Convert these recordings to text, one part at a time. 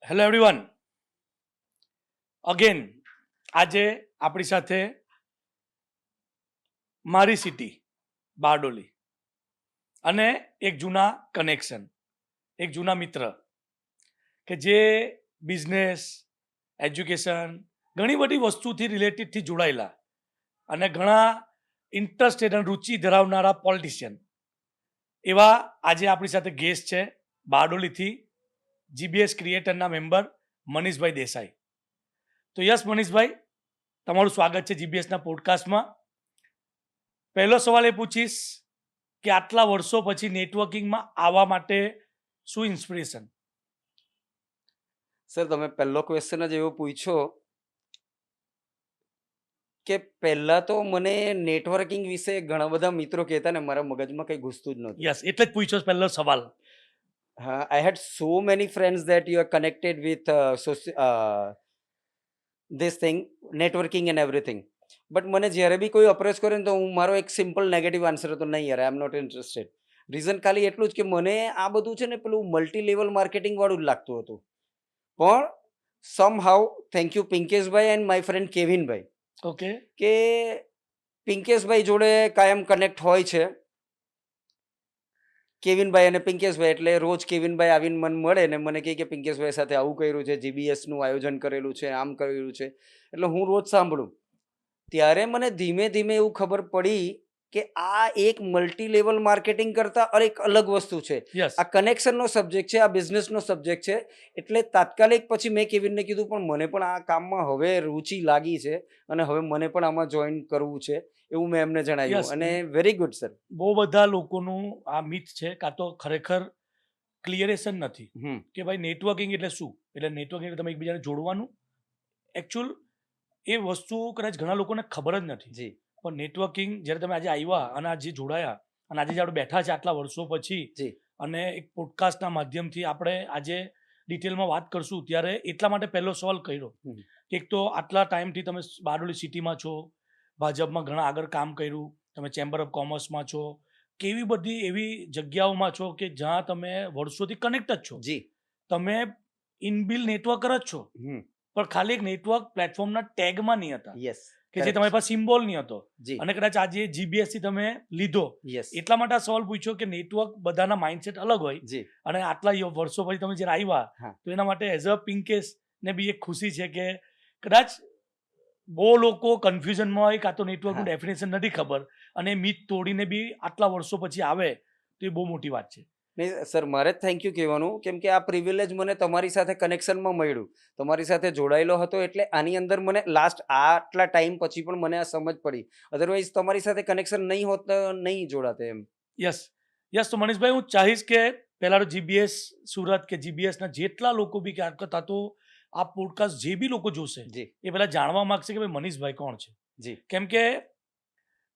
Hello everyone, again આજે આપણી સાથે મારી સિટી બારડોલી અને એક જૂના કનેક્શન, એક જૂના મિત્ર કે જે બિઝનેસ, એજ્યુકેશન, ઘણી બધી વસ્તુથી રિલેટેડથી જોડાયેલા અને ઘણા ઇન્ટરેસ્ટેડ અને રુચિ ધરાવનારા પોલિટિશિયન એવા આજે આપણી સાથે ગેસ્ટ છે બારડોલીથી જીબીએસ ક્રિએટરના મેમ્બર મનીષભાઈ દેસાઈ. તો યસ મનીષભાઈ, તમારું સ્વાગત છે જીબીએસના પોડકાસ્ટમાં. પહેલો સવાલ એ પૂછીશ કે આટલા વર્ષો પછી નેટવર્કિંગમાં આવવા માટે શું ઇન્સ્પિરેશન? સર, તમે પહેલો ક્વેશ્ચન જ એવો પૂછ્યો કે પહેલા તો મને નેટવર્કિંગ વિશે ઘણા બધા મિત્રો કહેતા ને મારા મગજમાં કંઈ ઘૂસતું જ નહોતું. યસ, એટલે જ પૂછ્યો પહેલો સવાલ. હા, I had so many friends that you are connected with this thing, networking and everything. But મને જ્યારે બી કોઈ અપ્રોચ કરે ને તો મારો એક સિમ્પલ નેગેટિવ આન્સર હતો, નહીં યાર, આઈ એમ નોટ ઇન્ટરેસ્ટેડ. રીઝન ખાલી એટલું જ કે મને આ બધું છે ને પેલું મલ્ટી લેવલ માર્કેટિંગ વાળું જ લાગતું હતું. પણ સમહાઉ થેન્ક યુ પિંકેશભાઈ એન્ડ માય ફ્રેન્ડ કેવિનભાઈ ઓકે, કે પિંકેશભાઈ જોડે કાયમ કનેક્ટ હોય છે. કેવિનભાઈ અને પિંકેશભાઈ એટલે રોજ કેવિનભાઈ આવીને મને મળે ને મને કહે કે પિંકેશભાઈ સાથે આવું કર્યું છે, જીબીએસનું આયોજન કરેલું છે, આમ કરેલું છે. એટલે હું રોજ સાંભળું. ત્યારે મને ધીમે ધીમે એવું ખબર પડી કે આ એક મલ્ટી લેવલ માર્કેટિંગ કરતા એક અલગ વસ્તુ છે. યસ, આ કનેક્શનનો સબ્જેક્ટ છે, આ બિઝનેસનો સબ્જેક્ટ છે. એટલે તાત્કાલિક પછી મેં કેવિનને કીધું પણ મને પણ આ કામમાં હવે રુચિ લાગી છે અને હવે મને પણ આમાં જોઈન કરવું છે, એવું મેં એમને જણાવ્યું. Yes. અને વેરી ગુડ સર. બહુ બધા લોકોનું આ મિથ છે, કાં તો ખરેખર ક્લિયરેશન નથી કે ભાઈ નેટવર્કિંગ એટલે શું. એટલે નેટવર્કિંગ એટલે તમે એકબીજાને જોડવાનું. એકચ્યુઅલ એ વસ્તુ કદાચ ઘણા લોકોને ખબર જ નથી. જી પણ નેટવર્કિંગ જ્યારે તમે આજે આવ્યા અને આજે જોડાયા અને આજે જે આપણે બેઠા છે આટલા વર્ષો પછી જી અને એક પોડકાસ્ટના માધ્યમથી આપણે આજે ડિટેલમાં વાત કરશું, ત્યારે એટલા માટે પહેલો સવાલ કર્યો. એક તો આટલા ટાઈમથી તમે બારડોલી સિટીમાં છો, ભાજપમાં ઘણા આગળ કામ કર્યું, તમે ચેમ્બર ઓફ કોમર્સમાં છો, કેવી બધી એવી જગ્યાઓમાં છો કે જ્યાં તમે વર્ષોથી કનેક્ટ જ છો. જી તમે ઇનબિલ નેટવર્કર જ છો, પણ ખાલી એક નેટવર્ક પ્લેટફોર્મના ટેગમાં નહીં હતા યસ કે જે તમારી પાસે સિમ્બોલ નહીં હતો. જી અને કદાચ આજે જીબીએસ થી તમે લીધો યસ એટલા માટે આ સવાલ પૂછ્યો કે નેટવર્ક બધાના માઇન્ડસેટ અલગ હોય જી અને આટલા વર્ષો પછી તમે જ્યારે આવ્યા હા. તો એના માટે એઝ અ પિંકેશ ને બી એક ખુશી છે કે કદાચ બહુ લોકો કન્ફ્યુઝનમાં હોય કાં તો નેટવર્કનું હા. ડેફિનેશન નથી ખબર અને મિથ તોડીને બી આટલા વર્ષો પછી આવે તો એ બહુ મોટી વાત છે. નહીં સર, મારે જ થેન્ક યુ કહેવાનું, કેમ કે આ પ્રિવિલેજ મને તમારી સાથે કનેક્શનમાં મળ્યું, તમારી સાથે જોડાયેલો હતો. એટલે આની અંદર મને લાસ્ટ આટલા ટાઈમ પછી પણ મને આ સમજ પડી. અધરવાઇઝ તમારી સાથે કનેક્શન નહીં હોત તો નહીં જોડાતે એમ. Yes yes. તો મનીષભાઈ, હું ચાહીશ કે પહેલા તો જીબીએસ સુરત કે જીબીએસના જેટલા લોકો બી ક્યાંક હતા તો આ પોડકાસ્ટ જે બી લોકો જોશે જી એ પહેલાં જાણવા માગશે કે ભાઈ મનીષભાઈ કોણ છે. જી કેમ કે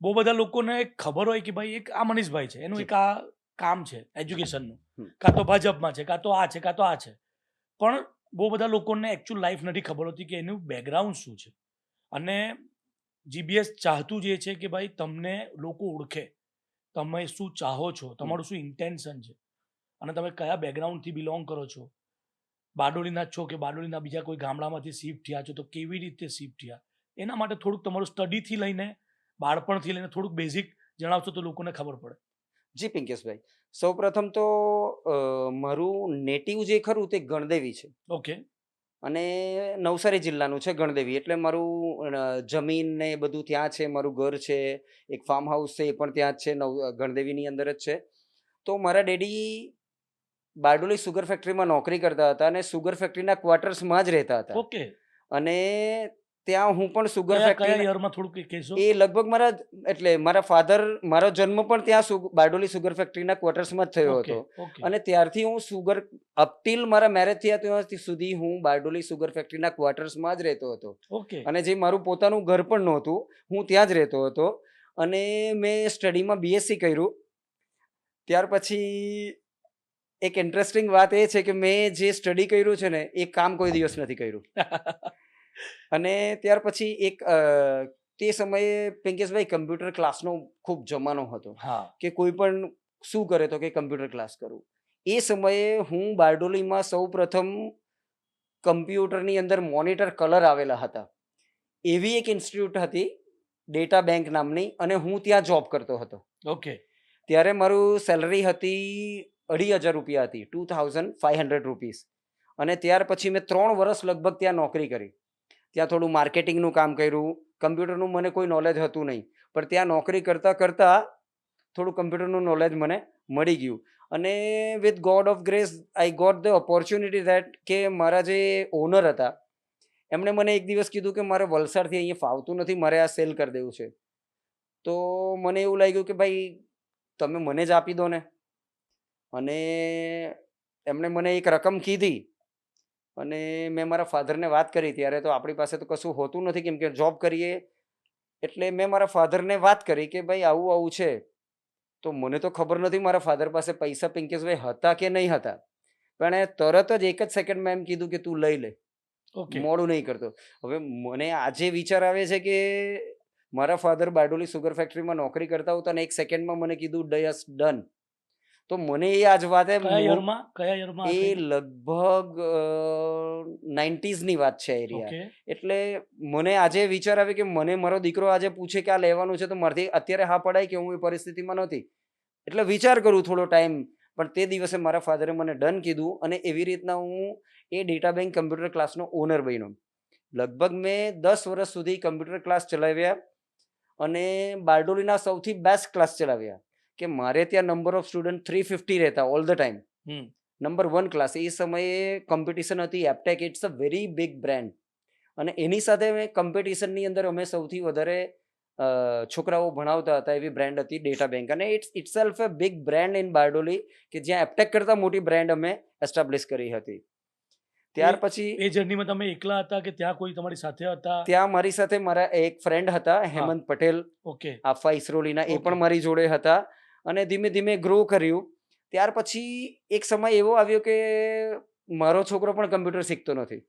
બહુ બધા લોકોને ખબર હોય કે ભાઈ એક આ મનીષભાઈ છે, એનું જી. એક આ કામ છે એજ્યુકેશનનું, હમ. કાં તો ભાજપમાં છે, કાં તો આ છે, કાં તો આ છે. પણ બહુ બધા લોકોને એકચ્યુઅલ લાઈફ નથી ખબર હોતી કે એનું બેકગ્રાઉન્ડ શું છે. અને જીબીએસ ચાહતું જે છે કે ભાઈ તમને લોકો ઓળખે, તમે શું ચાહો છો, તમારું શું ઇન્ટેન્શન છે અને તમે કયા બેકગ્રાઉન્ડથી બિલોંગ કરો છો. બારડોલીના જ છો કે બારડોલીના બીજા કોઈ ગામડામાંથી શિફ્ટ થયા છો તો કેવી રીતે શિફ્ટ થયા, એના માટે થોડુંક તમારું સ્ટડીથી લઈને બાળપણથી લઈને થોડુંક બેઝિક જણાવશો તો લોકોને ખબર પડે. જી પિંકેશભાઈ, સૌ પ્રથમ તો મારું નેટિવ જે ખરું તે ગણદેવી છે ઓકે, અને નવસારી જિલ્લાનું છે ગણદેવી. એટલે મારું જમીન ને એ બધું ત્યાં છે, મારું ઘર છે, એક ફાર્મ હાઉસ છે, એ પણ ત્યાં જ છે, ગણદેવીની અંદર જ છે. તો મારા ડેડી બારડોલી સુગર ફેક્ટરીમાં નોકરી કરતા હતા અને સુગર ફેક્ટરીના ક્વાર્ટર્સમાં જ રહેતા હતા. ઓકે. અને ત્યાં હું પણ સુગર કયા ફેક્ટરી, યરમાં થોડુંક કહેશો? એ લગભગ મારા ફાધર, મારો જન્મ પણ ત્યાં બારડોલી સુગર ફેક્ટરીના ક્વાર્ટર્સમાં જ થયો ઓકે હતો. ઓકે અને ત્યારથી હું સુગર અપટીલ મારા મેરેજ થયા ત્યાં સુધી હું બારડોલી સુગર ફેક્ટરીના ક્વાર્ટર્સમાં જ રહેતો હતો. ઓકે અને જે મારું પોતાનું ઘર પણ નહોતું, હું ત્યાં જ રહેતો હતો. અને મેં સ્ટડીમાં બીએસસી કર્યું. ત્યાર પછી એક ઇન્ટરેસ્ટિંગ વાત એ છે કે મેં જે સ્ટડી કર્યું છે ને એ કામ કોઈ દિવસ નથી કર્યું. અને ત્યાર પછી તે સમયે પિંકેશભાઈ કમ્પ્યુટર ક્લાસનો ખૂબ જમાનો હતો હા, કે કોઈ પણ શું કરે તો કે કમ્પ્યુટર ક્લાસ કરું. એ સમયે હું બારડોલીમાં સૌ પ્રથમ કમ્પ્યુટરની અંદર મોનિટર કલર આવેલા હતા. એવી એક ઇન્સ્ટિટ્યૂટ હતી ડેટા બેંક નામની, અને હું ત્યાં જોબ કરતો હતો. ઓકે. ત્યારે મારું સેલરી હતી 2,500 રૂપિયા હતી, 2,500 રૂપીસ. અને ત્યાર પછી મેં 3 વર્ષ લગભગ ત્યાં નોકરી કરી. ત્યાં થોડું માર્કેટિંગનું કામ કર્યું. કમ્પ્યુટરનું મને કોઈ નોલેજ હતું નહીં, પણ ત્યાં નોકરી કરતાં કરતાં થોડું કમ્પ્યુટરનું નોલેજ મને મળી ગયું. અને with God of grace I got the opportunity that કે મારા જે ઓનર હતા એમણે મને એક દિવસ કીધું કે મારે વલસાડથી અહીંયા ફાવતું નથી, મારે આ સેલ કરી દેવું છે. તો મને એવું લાગ્યું કે ભાઈ તમે મને જ આપી દો ને. અને એમણે મને એક રકમ કીધી, અને મેં મારા ફાધરને વાત કરી. ત્યારે તો આપણી પાસે તો કશું હોતું નથી, કેમ કે જોબ કરીએ. એટલે મેં મારા ફાધરને વાત કરી કે ભાઈ આવું આવું છે. તો મને તો ખબર નથી મારા ફાધર પાસે પૈસા પિંકેશભાઈ હતા કે નહીં હતા, પણ એ તરત જ એક જ સેકન્ડમાં એમ કીધું કે તું લઈ લે, ઓકે. મોડું નહીં કરતો. હવે મને આજે વિચાર આવે છે કે મારા ફાધર બારડોલી સુગર ફેક્ટરીમાં નોકરી કરતા હતા અને એક સેકન્ડમાં મને કીધું ડયસ ડન. તો મને એ આજ વાતે કયા યરમાં એ લગભગ 90s ની વાત છે એરિયા. ઓકે. એટલે મને આજે વિચાર આવે કે મને મારો દીકરો આજે પૂછે કે આ લેવાનું છે, તો મારાથી અત્યારે હા પડાય કે હું એ પરિસ્થિતિમાં નથી. એટલે વિચાર કરું થોડો ટાઈમ, પણ તે દિવસે મારા ફાધરે મને ડન કીધું, અને એવી રીતના હું એ ડેટા બેંક કમ્પ્યુટર ક્લાસનો ઓનર બન્યો. લગભગ મેં 10 વર્ષ સુધી કમ્પ્યુટર ક્લાસ ચલાવ્યા, અને બારડોલીના સૌથી બેસ્ટ ક્લાસ ચલાવ્યા. કે મારે ત્યાં નંબર ઓફ સ્ટુડન્ટ 350 રહેતા all the time. Number 1 class. એ સમયે કોમ્પિટિશન હતી Aptech, it's a very big brand. અને એની સાથે મેં કોમ્પિટિશનની અંદર અમે સૌથી વધારે છોકરાઓ ભણાવતા હતા એવી બ્રાન્ડ હતી ડેટા બેંક. અને it's self a big brand in Bardoli, કે જ્યાં એપટેક કરતાં મોટી બ્રાન્ડ અમે એસ્ટાબ્લિશ કરી હતી. ત્યાર પછી એ જર્નીમાં તમે એકલા હતા કે ત્યાં કોઈ તમારી સાથે હતા? ત્યાં મારી સાથે મારા એક ફ્રેન્ડ હતા, હેમંત પટેલ, ઓકે. આફા ઇસરોલીના. એ Okay. પણ મારી જોડે હતા, અને ધીમે ધીમે ગ્રો કર્યું. ત્યાર પછી એક સમય એવો આવ્યો કે મારો છોકરો પણ કમ્પ્યુટર શીખતો નથી,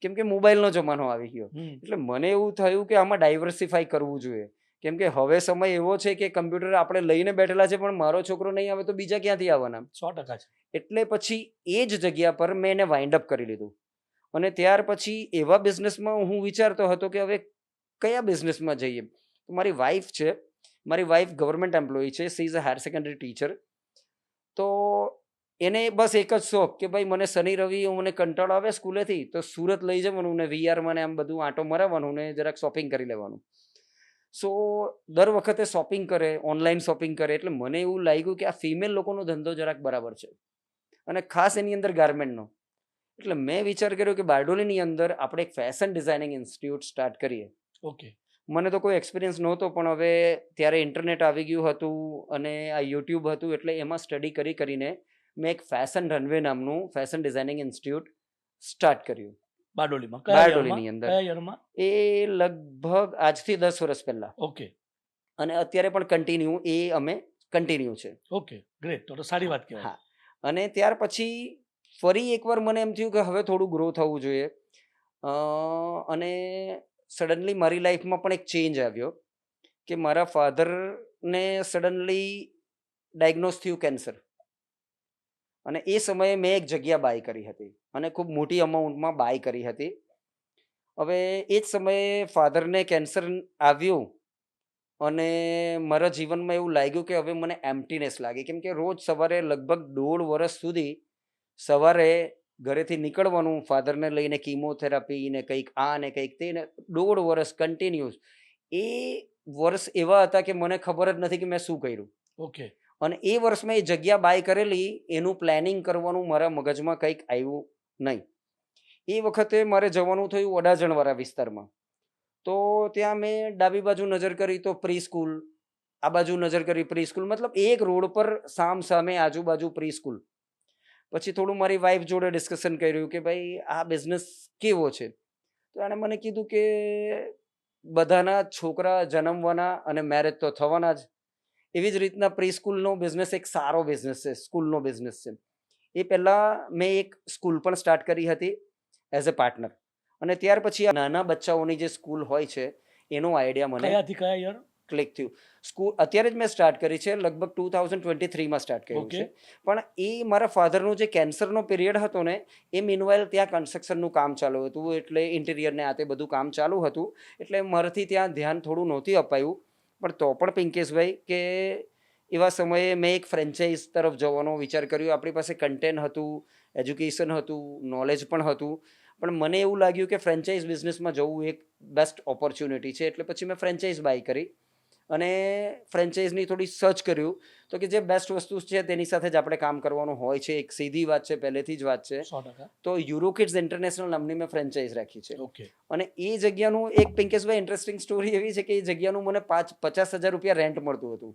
કેમ કે મોબાઈલનો જમાનો આવી ગયો. એટલે મને એવું થયું કે આમાં ડાયવર્સિફાઈ કરવું જોઈએ, કેમ કે હવે સમય એવો છે કે કમ્પ્યુટર આપણે લઈને બેઠેલા છે, પણ મારો છોકરો નહીં આવે તો બીજા ક્યાંથી આવવાના? 100% છે. એટલે પછી એ જ જગ્યા પર મેં એને વાઇન્ડ અપ કરી લીધું. અને ત્યાર પછી એવા બિઝનેસમાં હું વિચારતો હતો કે હવે કયા બિઝનેસમાં જઈએ. તો મારી વાઈફ છે, મારી વાઈફ ગવર્મેન્ટ એમ્પ્લોયી છે, she is a higher secondary teacher. તો એને બસ એક જ શોખ કે ભાઈ મને શનિ રવિ મને કંટાળો આવે સ્કૂલેથી, તો સુરત લઈ જવાનું ને વીઆરમાં આમ બધું આંટો મરાવવાનું ને જરાક શોપિંગ કરી લેવાનું. સો દર વખતે શોપિંગ કરે, ઓનલાઈન શોપિંગ કરે. એટલે મને એવું લાગ્યું કે આ ફિમેલ લોકોનો ધંધો જરાક બરાબર છે, અને ખાસ એની અંદર ગાર્મેન્ટનો. એટલે મેં વિચાર કર્યો કે બારડોલીની અંદર આપણે એક ફેશન ડિઝાઇનિંગ ઇન્સ્ટિટ્યૂટ સ્ટાર્ટ કરીએ. ઓકે. મને તો કોઈ એક્સપિરિયન્સ નહોતો, પણ હવે ત્યારે ઇન્ટરનેટ આવી ગયું હતું અને આ યુટ્યુબ હતું, એટલે એમાં સ્ટડી કરીને મેં એક ફેશન રનવે નામનું ફેશન ડિઝાઇનિંગ ઇન્સ્ટિટ્યૂટ સ્ટાર્ટ કર્યું બારડોલીમાં. બારડોલીની અંદર. કયા યરમાં? એ લગભગ આજથી 10 વર્ષ પહેલા. ઓકે. અને અત્યારે પણ અમે કન્ટિન્યુ છે. Okay, great. તો સારી વાત કહેવાય. હા. અને ત્યાર પછી ફરી એકવાર મને એમ થયું કે હવે થોડું ગ્રો થવું જોઈએ. અને સડનલી મારી લાઈફમાં પણ એક ચેન્જ આવ્યો કે મારા ફાધરને સડનલી ડાયગ્નોઝ થયું કેન્સર. અને એ સમયે મેં એક જગ્યા બાય કરી હતી, અને ખૂબ મોટી અમાઉન્ટમાં બાય કરી હતી. હવે એ જ સમયે ફાધરને કેન્સર આવ્યું, અને મારા જીવનમાં એવું લાગ્યું કે હવે મને એમ્પ્ટીનેસ લાગી, કેમ કે રોજ સવારે લગભગ 1.5 વર્ષ સુધી સવારે ઘરેથી નીકળવાનું ફાધરને લઈને, કીમોથેરાપી ને કંઈક આ ને કંઈક તે, ને 1.5 વર્ષ કન્ટિન્યુઅસ. એ વર્ષ એવા હતા કે મને ખબર જ નથી કે મેં શું કર્યું. ઓકે. અને એ વર્ષમાં એ જગ્યા બાય કરેલી, એનું પ્લાનિંગ કરવાનું મારા મગજમાં કંઈક આવ્યું નહીં. એ વખતે મારે જવાનું થયું વડાજણવાળા વિસ્તારમાં. તો ત્યાં મેં ડાબી બાજુ નજર કરી તો પ્રી સ્કૂલ, આ બાજુ નજર કરી પ્રી સ્કૂલ, મતલબ એક રોડ પર સામે આજુબાજુ પ્રી સ્કૂલ. પછી થોડું મારી વાઈફ જોડે ડિસ્કશન કર્યું કે ભાઈ આ બિઝનેસ કેવો છે. તો એણે મને કીધું કે બધાના છોકરા જન્મવાના અને મેરેજ તો થવાના જ. એવી જ રીતના પ્રી સ્કૂલનો બિઝનેસ એક સારો બિઝનેસ છે, સ્કૂલનો બિઝનેસ છે. એ પહેલાં મેં એક સ્કૂલ પણ સ્ટાર્ટ કરી હતી એઝ અ પાર્ટનર. અને ત્યાર પછી નાના બચ્ચાઓની જે સ્કૂલ હોય છે એનો આઈડિયા મને. કયાથી કયા યર? ક્લિક થયું. સ્કૂલ અત્યારે જ મેં સ્ટાર્ટ કરી છે, લગભગ 2023માં સ્ટાર્ટ કર્યું Okay. છે. પણ એ મારા ફાધરનું જે કેન્સરનો પિરિયડ હતો ને, એ મીનવાઇલ ત્યાં કન્સ્ટ્રક્શનનું કામ ચાલુ હતું, એટલે ઇન્ટિરિયરને આ તે બધું કામ ચાલુ હતું, એટલે મારાથી ત્યાં ધ્યાન થોડું નહોતું અપાયું. પણ તો પણ પિંકેશભાઈ, કે એવા સમયે મેં એક ફ્રેન્ચાઇઝ તરફ જવાનો વિચાર કર્યો. આપણી પાસે કન્ટેન્ટ હતું, એજ્યુકેશન હતું, નોલેજ પણ હતું, પણ મને એવું લાગ્યું કે ફ્રેન્ચાઇઝ બિઝનેસમાં જવું એક બેસ્ટ ઓપોર્ચ્યુનિટી છે. એટલે પછી મેં ફ્રેન્ચાઇઝ બાય કરી અને ફ્રેન્ચાઇઝની થોડી સર્ચ કર્યું, તો કે જે બેસ્ટ વસ્તુ છે તેની સાથે જ આપણે કામ કરવાનું હોય છે. એક સીધી વાત છે, પહેલેથી જ વાત છે. 100%. તો યુરોકિડ્સ ઇન્ટરનેશનલ નામની મેં ફ્રેન્ચાઇઝ રાખી છે. Okay. અને એ જગ્યાનું એક પિંકેશભાઈ ઇન્ટરેસ્ટિંગ સ્ટોરી એવી છે કે એ જગ્યાનું મને 50,000 રૂપિયા રેન્ટ મળતું હતું.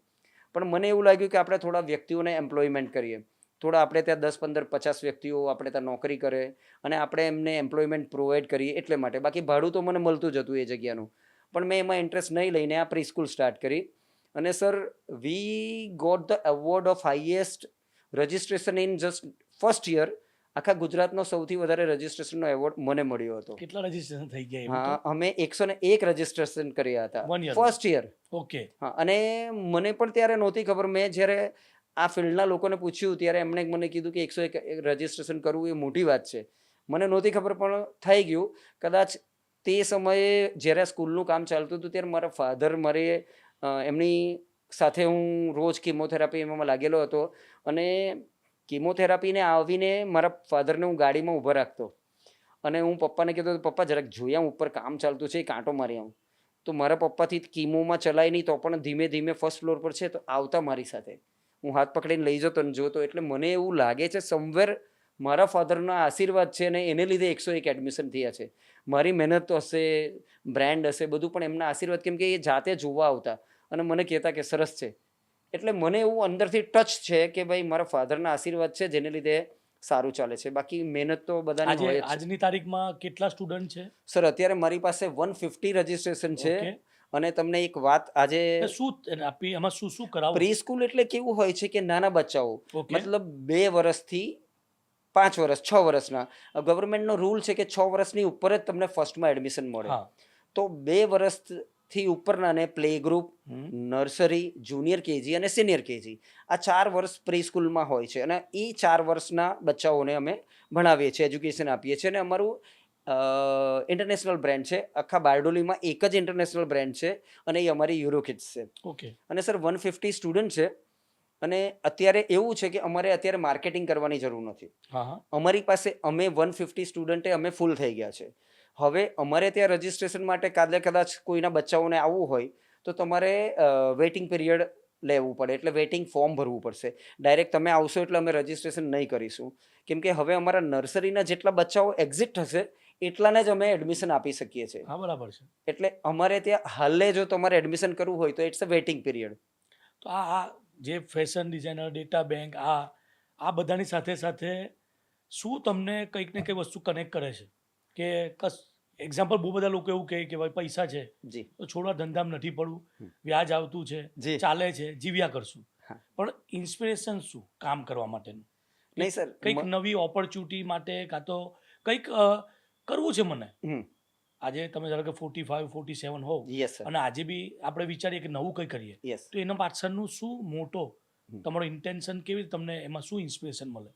પણ મને એવું લાગ્યું કે આપણે થોડા વ્યક્તિઓને એમ્પ્લોયમેન્ટ કરીએ, થોડા આપણે ત્યાં 10, 15, 50 વ્યક્તિઓ આપણે ત્યાં નોકરી કરે અને આપણે એમને એમ્પ્લોયમેન્ટ પ્રોવાઈડ કરીએ, એટલે માટે. બાકી ભાડું તો મને મળતું જ હતું એ જગ્યાનું, પણ મેં એમાં ઇન્ટરેસ્ટ નહીં લઈને આ પ્રી સ્કૂલ સ્ટાર્ટ કરી. અને sir, we got the award of highest registration in just first year. આખા ગુજરાતનો સૌથી વધારે રજિસ્ટ્રેશનનો એવોર્ડ મને મળ્યો હતો. કેટલા રજીસ્ટ્રેશન થઈ ગયા એવું હા, તો? અમે 101 રજિસ્ટ્રેશન કર્યા હતા 1 year. First year. Okay. હા, અને મને પણ ત્યારે નહોતી ખબર. મેં જ્યારે આ ફિલ્ડના લોકોને પૂછ્યું ત્યારે એમણે મને કીધું કે 101 રજિસ્ટ્રેશન કરવું એ મોટી વાત છે. મને નહોતી ખબર, પણ થઈ ગયું. કદાચ તે સમયે જ્યારે સ્કૂલનું કામ ચાલતું હતું ત્યારે મારા ફાધર, એમની સાથે હું રોજ કિમોથેરાપી એમાં લાગેલો હતો. અને કિમોથેરાપીને આવીને મારા ફાધરને હું ગાડીમાં ઊભા રાખતો અને હું પપ્પાને કહેતો, પપ્પા જરાક જોયા, ઉપર કામ ચાલતું છે, કાંટો મારી આવું. તો મારા પપ્પાથી કીમોમાં ચલાય નહીં, તો પણ ધીમે ધીમે ફર્સ્ટ ફ્લોર પર છે તો આવતા મારી સાથે. હું હાથ પકડીને લઈ જતો ને જોતો. એટલે મને એવું લાગે છે સમવેર મારા ફાધરના આશીર્વાદ છે ને એને લીધે 101 એડમિશન થયા છે. મારી મહેનત તો હશે, બ્રાન્ડ હશે, બધું, પણ એમના આશીર્વાદ, કેમ કે એ જાતે જોવા આવતા અને મને કહેતા કે સરસ છે. એટલે મને એવું અંદરથી ટચ છે કે ભાઈ મારા ફાધરના આશીર્વાદ છે જેને લીધે સારું ચાલે છે. બાકી મહેનત તો બધાની આજે હોય જ છે. આજની તારીખમાં કેટલા સ્ટુડન્ટ છે? સર, અત્યારે મારી પાસે 150 રજિસ્ટ્રેશન છે. Okay. અને તમને એક વાત, આજે એટલે શું આપી એમાં શું શું કરાવો? પ્રી સ્કૂલ એટલે કેવું હોય છે કે નાના બચ્ચાઓ, Okay. મતલબ 2 વર્ષથી 5 વર્ષ, 6 વર્ષના. ગવર્મેન્ટનો રૂલ છે કે 6 વર્ષની ઉપર જ તમને ફર્સ્ટમાં એડમિશન મળે. હા. તો 2 વર્ષથી ઉપરનાને પ્લે ગ્રુપ, હમ. નર્સરી, જુનિયર કેજી અને સિનિયર કેજી, આ 4 વર્ષ પ્રી સ્કૂલમાં હોય છે. અને એ 4 વર્ષના બચ્ચાઓને અમે ભણાવીએ છીએ, એજ્યુકેશન આપીએ છીએ. અને અમારું ઇન્ટરનેશનલ બ્રાન્ડ છે. આખા બારડોલીમાં એક જ ઇન્ટરનેશનલ બ્રાન્ડ છે અને એ અમારી યુરોકિડ્સ છે. Okay. અને સર, 150 સ્ટુડન્ટ છે. અને અત્યારે એવું છે કે અમારે અત્યારે માર્કેટિંગ કરવાની જરૂર નથી. હા હા. અમારી પાસે, અમે 150 સ્ટુડન્ટે અમે ફૂલ થઈ ગયા છે. હવે અમારે ત્યાં રજિસ્ટ્રેશન માટે કદાચ કોઈના બચ્ચાઓને આવવું હોય તો તમારે વેઇટિંગ પીરિયડ લેવું પડે, એટલે વેઇટિંગ ફોર્મ ભરવું પડશે. ડાયરેક્ટ તમે આવશો એટલે અમે રજિસ્ટ્રેશન નહીં કરીશું, કેમ કે હવે અમારા નર્સરીના જેટલા બચ્ચાઓ એક્ઝિટ થશે એટલાને જ અમે એડમિશન આપી શકીએ છીએ. હા, બરાબર છે. એટલે અમારે ત્યાં હાલે જો તમારે એડમિશન કરવું હોય તો ઇટ્સ અ વેઇટિંગ પીરિયડ. તો આ જે ફેશન ડિઝાઇનર, ડેટા બેંક, આ બધાની સાથે સાથે શું તમને કંઈક ને કંઈક વસ્તુ કનેક્ટ કરે છે? કે એક્ઝામ્પલ, બહુ બધા લોકો એવું કહે કે ભાઈ પૈસા છે જી તો છોડવા ધંધામાં નથી પડવું, વ્યાજ આવતું છે, જી. ચાલે છે, જીવ્યા કરશું. હા. પણ ઇન્સ્પિરેશન શું કામ કરવા માટેનું? નહીં સર, કંઈક નવી ઓપોર્ચ્યુનિટી માટે, કાં તો કંઈક કરવું છે મને. આજે તમે ધારો કે 45, 47 હોવ યસ સર, અને આજે બી આપણે વિચારીએ કે નવું કંઈ કરીએ, યસ. તો એના પાછળનું શું મોટો તમારો ઇન્ટેન્શન, કેવી રીતે તમને એમાં શું ઇન્સ્પિરેશન મળે?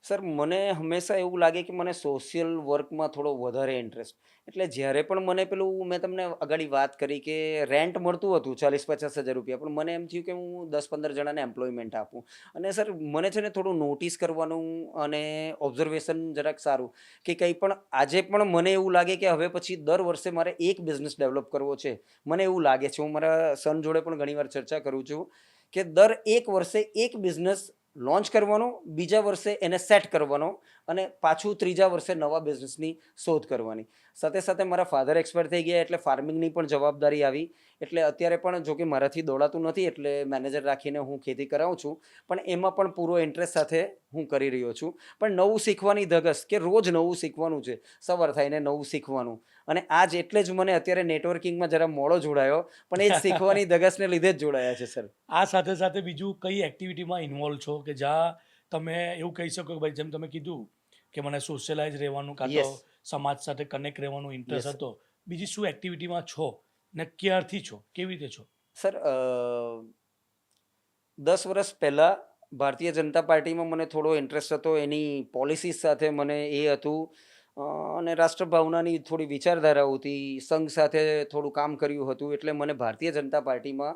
સર, મને હંમેશા એવું લાગે કે મને સોશિયલ વર્કમાં થોડો વધારે ઇન્ટરેસ્ટ. એટલે જ્યારે પણ મને પેલું, મેં તમને અગાડી વાત કરી કે રેન્ટ મળતું હતું 40-50 હજાર રૂપિયા, પણ મને એમ થયું કે હું 10-15 જણાને એમ્પ્લોયમેન્ટ આપું. અને સર, મને છે ને થોડું નોટિસ કરવાનું અને ઓબ્ઝર્વેશન જરાક સારું, કે કંઈ પણ આજે પણ મને એવું લાગે કે હવે પછી દર વર્ષે મારે એક બિઝનેસ ડેવલપ કરવો છે. મને એવું લાગે છે, હું મારા સન જોડે પણ ઘણીવાર ચર્ચા કરું છું કે દર 1 વર્ષે એક બિઝનેસ લોન્ચ કરવાનો, બીજા વર્ષે એને સેટ કરવાનો અને પાછું ત્રીજા વર્ષે નવા બિઝનેસની શોધ કરવાની. સાથે સાથે મારા ફાધર એક્સપાયર થઈ ગયા એટલે ફાર્મિંગની પણ જવાબદારી આવી. એટલે અત્યારે પણ, જો કે મારાથી દોડાતું નથી એટલે મેનેજર રાખીને હું ખેતી કરાવું છું, પણ એમાં પણ પૂરો ઇન્ટરેસ્ટ સાથે હું કરી રહ્યો છું. પણ નવું શીખવાની ધગસ, કે રોજ નવું શીખવાનું છે, સવાર થઈને નવું શીખવાનું. અને આજ એટલે જ મને અત્યારે નેટવર્કિંગમાં જરા મોડો જોડાયો, પણ એ જ શીખવાની ધગસને લીધે જ જોડાયા છે સર. આ સાથે સાથે બીજું કઈ એક્ટિવિટીમાં ઇન્વોલ્વ છો કે જ્યાં તમે એવું કહી શકો કે ભાઈ, જેમ તમે કીધું કે મને સોશિયલાઇઝ રહેવાનું, કાં તો Yes. સમાજ સાથે કનેક્ટ રહેવાનું Yes, ઇન્ટરેસ્ટ sir. હતો, બીજી શું એક્ટિવિટીમાં છો ને ક્યારથી છો, કેવી રીતે છો? સર 10 વર્ષ પહેલાં ભારતીય જનતા પાર્ટીમાં મને થોડો ઇન્ટરેસ્ટ હતો. એની પોલિસીસ સાથે મને એ હતું, અને રાષ્ટ્રભાવનાની થોડી વિચારધારાઓ હતી. સંઘ સાથે થોડું કામ કર્યું હતું, એટલે મને ભારતીય જનતા પાર્ટીમાં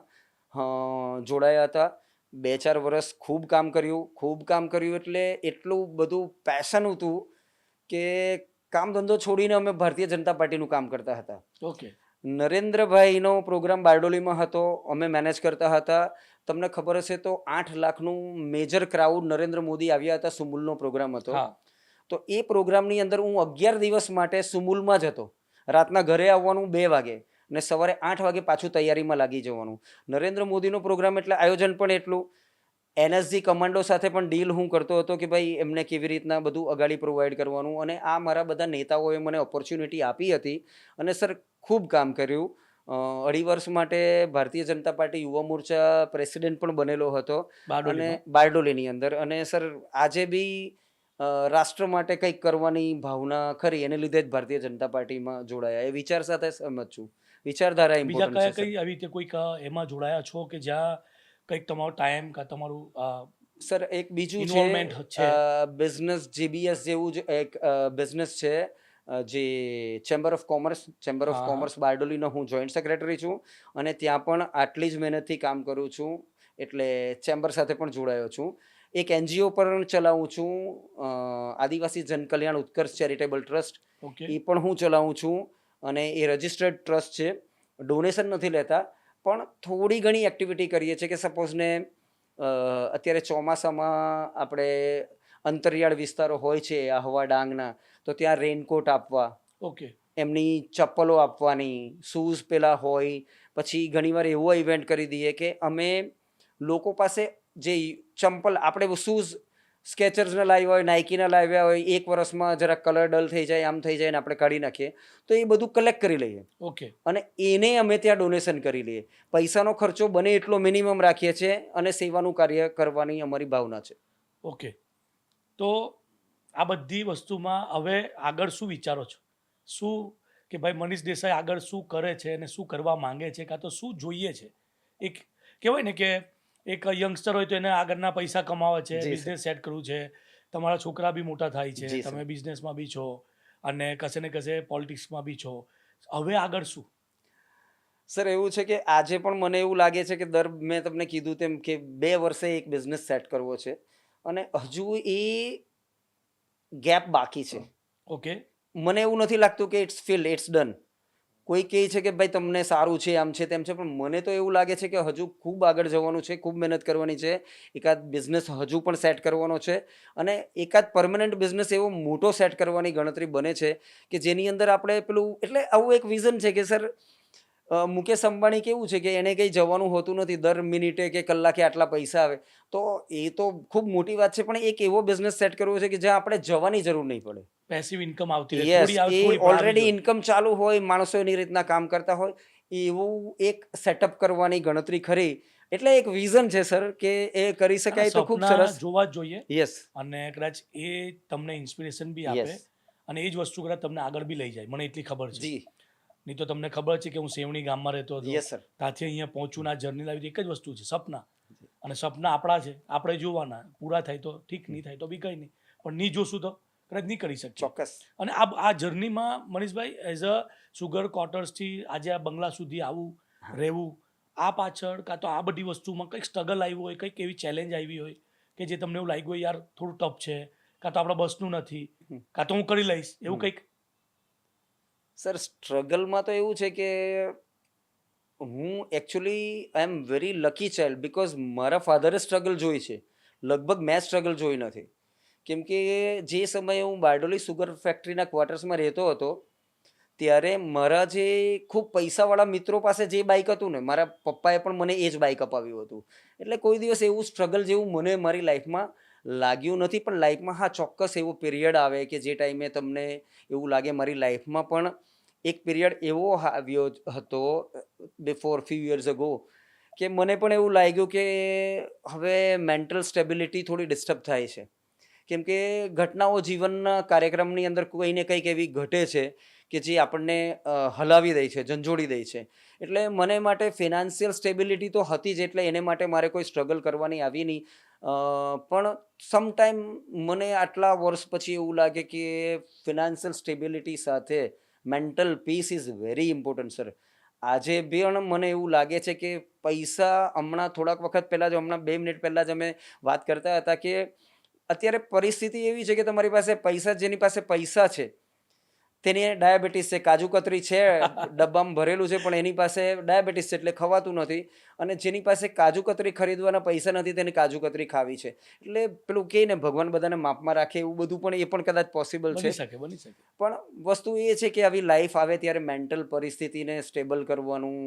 જોડાયા હતા. 2-4 વર્ષ ખૂબ કામ કર્યું એટલે એટલું બધું પેશન હતું કે કામ ધંધો છોડીને અમે ભારતીય જનતા પાર્ટીનું કામ કરતા હતા. ઓકે. નરેન્દ્રભાઈનો પ્રોગ્રામ બારડોલીમાં હતો, અમે મેનેજ કરતા હતા. તમને ખબર હશે તો 8 લાખનું મેજર ક્રાઉડ નરેન્દ્ર મોદી આવ્યા હતા, સુમુલનો પ્રોગ્રામ હતો. હા. તો એ પ્રોગ્રામની અંદર હું 11 દિવસ માટે સુમુલમાં જ હતો. રાતના ઘરે આવવાનું 2 વાગે ને સવારે 8 વાગે પાછું તૈયારીમાં લાગી જવાનું. નરેન્દ્ર મોદીનો પ્રોગ્રામ એટલે આયોજન પણ એટલું. એનએસજી કમાન્ડો સાથે પણ ડીલ હું કરતો હતો કે ભાઈ એમને કેવી રીતના બધું અગાડી પ્રોવાઈડ કરવાનું, અને આ મારા બધા નેતાઓએ મને ઓપોર્ચ્યુનિટી આપી હતી. અને સર ખૂબ કામ કર્યું. 2.5 વર્ષ માટે ભારતીય જનતા પાર્ટી યુવા મોરચા પ્રેસિડેન્ટ પણ બનેલો હતો, અને બારડોલીમાં? બારડોલીની અંદર. અને સર આજે બી રાષ્ટ્ર માટે કંઈક કરવાની ભાવના ખરી, એને લીધે જ ભારતીય જનતા પાર્ટીમાં જોડાયા. એ વિચાર સાથે સહમત છું. વિચારધારા બીજા ઇમ્પોર્ટન્ટ કયા છે કઈ આવી રીતે કોઈક એમાં જોડાયા છો કે જ્યાં કંઈક તમારો ટાઈમ કાં તમારું સર. એક બીજું ઇન્વોલ્વમેન્ટ છે છે? બિઝનેસ જીબીએસ જેવું જ એક બિઝનેસ છે, જે ચેમ્બર ઓફ હા, હા. કોમર્સ બારડોલીનો હું જોઈન્ટ સેક્રેટરી છું, અને ત્યાં પણ આટલી જ મહેનતથી કામ કરું છું. એટલે ચેમ્બર સાથે પણ જોડાયો છું. એક એનજીઓ પણ ચલાવું છું, આદિવાસી જનકલ્યાણ ઉત્કર્ષ ચેરિટેબલ ટ્રસ્ટ. ઓકે. એ પણ હું ચલાવું છું, અને એ રજિસ્ટર્ડ ટ્રસ્ટ છે. ડોનેશન નથી લેતા, પણ થોડી ઘણી એક્ટિવિટી કરીએ છીએ. કે સપોઝને અત્યારે ચોમાસામાં આપણે અંતરિયાળ વિસ્તારો હોય છે આહવા ડાંગના, તો ત્યાં રેનકોટ આપવા, ઓકે. એમની ચપ્પલો આપવાની, શૂઝ પેલા હોય. પછી ઘણીવાર એવો ઇવેન્ટ કરી દઈએ કે અમે લોકો પાસે જે ચંપલ, આપણે શૂઝ સ્કેચર્સના લાવ્યા હોય, નાઇકીના લાવ્યા હોય, 1 વર્ષમાં જરા કલર ડલ થઈ જાય, આમ થઈ જાય ને આપણે કાઢી નાખીએ, તો એ બધું કલેક્ટ કરી લઈએ ઓકે. અને એને અમે ત્યાં ડોનેશન કરી લઈએ. પૈસાનો ખર્ચો બને એટલો મિનિમમ રાખીએ છીએ, અને સેવાનું કાર્ય કરવાની અમારી ભાવના છે. ઓકે. તો આ બધી વસ્તુમાં હવે આગળ શું વિચારો છો? શું કે ભાઈ મનીષ દેસાઈ આગળ શું કરે છે અને શું કરવા માંગે છે, કાં તો શું જોઈએ છે? એક કહેવાય ને કે એક યંગસ્ટર હોય તો એને આગળના પૈસા કમાવા છે, જી સર. બિઝનેસ સેટ કરવું છે, તમારા છોકરા બી મોટા થાય છે, જી સર. તમે બિઝનેસમાં બી છો અને કશે ને કશે પોલિટિક્સમાં બી છો. હવે આગળ શું? સર એવું છે કે આજે પણ મને એવું લાગે છે કે મેં તમને કીધું તેમ કે 2 વર્ષે એક બિઝનેસ સેટ કરવો છે, અને હજુ એ ગેપ બાકી છે. ઓકે. મને એવું નથી લાગતું કે ઇટ્સ ડન. કોઈ કહે છે કે ભાઈ તમને સારું છે, આમ છે, તેમ છે, પણ મને તો એવું લાગે છે કે હજુ ખૂબ આગળ જવાનું છે, ખૂબ મહેનત કરવાની છે. એકાદ બિઝનેસ હજુ પણ સેટ કરવાનો છે, અને એકાદ પરમનન્ટ બિઝનેસ એવો મોટો સેટ કરવાની ગણતરી બને છે કે જેની અંદર આપણે પેલું, એટલે આવું એક વિઝન છે કે સર મુકેશ અંબાણી કેવું છે કે એને કંઈ જવાનું હોતું નથી, દર મિનિટે કે કલાકે આટલા પૈસા આવે. તો એ તો ખૂબ મોટી વાત છે, પણ એક એવો બિઝનેસ સેટ કરવો છે કે જ્યાં આપણે જવાની જરૂર નહીં પડે. પેસિવ ઇન્કમ આવતી રહે, યસ, થોડી આવે એ થોડી પણ આવી ઓલરેડી જોઈએ. ઇન્કમ ચાલુ હોય, માણસો એની રીતના કામ કરતા હોય, એવું એક સેટઅપ કરવાની ગણતરી ખરી. એટલે એક વિઝન છે સર, કે એ કરી અને શકાય તો ખૂબ સપના સરસ. જોવા જ જોઈએ, યસ. અને કદાચ એ તમને ઇન્સ્પિરેશન બી આપે, યસ. અને એ જ વસ્તુ કદાચ તમને આગળ બી લઈ જાય, મને એટલી ખબર છે. જી. નહીં તો તમને ખબર છે કે હું સેવણી ગામમાં રહેતો હતો, યસ સર. ત્યાંથી અહીંયા પહોંચું ના જર્ની લાવી, એક જ વસ્તુ છે, સપના. અને સપના આપણા છે, આપણે જોવાના, પૂરા થાય તો ઠીક, નહીં થાય તો બી કંઈ નહીં, પણ નહીં જોશું તો કદાચ નહીં કરી શકીએ. ચોક્કસ. અને આ જર્નીમાં મનીષભાઈ એઝ અ સુગર ક્વાર્ટર્સથી આજે આ બંગલા સુધી આવું રહેવું, આ પાછળ કાં તો આ બધી વસ્તુમાં કંઈક સ્ટ્રગલ આવ્યું હોય, કંઈક એવી ચેલેન્જ આવી હોય કે જે તમને એવું લાગ્યું હોય યાર થોડું ટફ છે, કાં તો આપણા બસનું નથી, કાં તો હું કરી લઈશ, એવું કંઈક? સર સ્ટ્રગલમાં તો એવું છે કે હું actually I am very lucky child, because મારા ફાધરે સ્ટ્રગલ જોઈ છે. લગભગ મેં સ્ટ્રગલ જોઈ નથી. કેમ કે જે સમયે હું બારડોલી સુગર ફેક્ટરીના ક્વાર્ટર્સમાં રહેતો હતો, ત્યારે મારા જે ખૂબ પૈસાવાળા મિત્રો પાસે જે બાઇક હતું ને, મારા પપ્પાએ પણ મને એ જ બાઇક અપાવ્યું હતું. એટલે કોઈ દિવસ એવું સ્ટ્રગલ જેવું મને મારી લાઈફમાં લાગ્યું નથી. પણ લાઈફમાં હા ચોક્કસ એવો પીરિયડ આવે કે જે ટાઈમે તમને એવું લાગે. મારી લાઈફમાં પણ એક પીરિયડ એવો આવ્યો હતો બિફોર ફ્યુ યર્સ અગો, કે મને પણ એવું લાગ્યું કે હવે મેન્ટલ સ્ટેબિલિટી થોડી ડિસ્ટર્બ થાય છે. કેમ કે ઘટનાઓ જીવનના કાર્યક્રમની અંદર કોઈ ને કંઈક એવી ઘટે છે કે જે આપણને હલાવી દે છે, ઝંઝોડી દે છે. એટલે મને માટે ફિનાન્શિયલ સ્ટેબિલિટી તો હતી જ, એટલે એને માટે મારે કોઈ સ્ટ્રગલ કરવાની આવી નહીં. પણ સમટાઈમ મને આટલા વર્ષ પછી એવું લાગે કે ફિનાન્શિયલ સ્ટેબિલિટી સાથે mental peace is very important sir. આજે પણ મને એવું લાગે છે કે પૈસા, હમણાં થોડાક વખત પહેલાં જ, હમણાં 2 મિનિટ પહેલાં જ અમે વાત કરતા હતા કે અત્યારે પરિસ્થિતિ એવી છે કે તમારી પાસે પૈસા, જેની પાસે પૈસા છે તેની ડાયાબિટીસ છે, કાજુ કતરી છે ડબ્બામાં ભરેલું છે, પણ એની પાસે ડાયાબિટીસ છે એટલે ખવાતું નથી. અને જેની પાસે કાજુ કતરી ખરીદવાના પૈસા નથી તેને કાજુ કતરી ખાવી છે. એટલે પેલું કહે ને, ભગવાન બધાને માપમાં રાખે, એવું બધું પણ એ પણ કદાચ પોસિબલ છે. બની શકે. પણ વસ્તુ એ છે કે આવી લાઈફ આવે ત્યારે મેન્ટલ પરિસ્થિતિને સ્ટેબલ કરવાનું,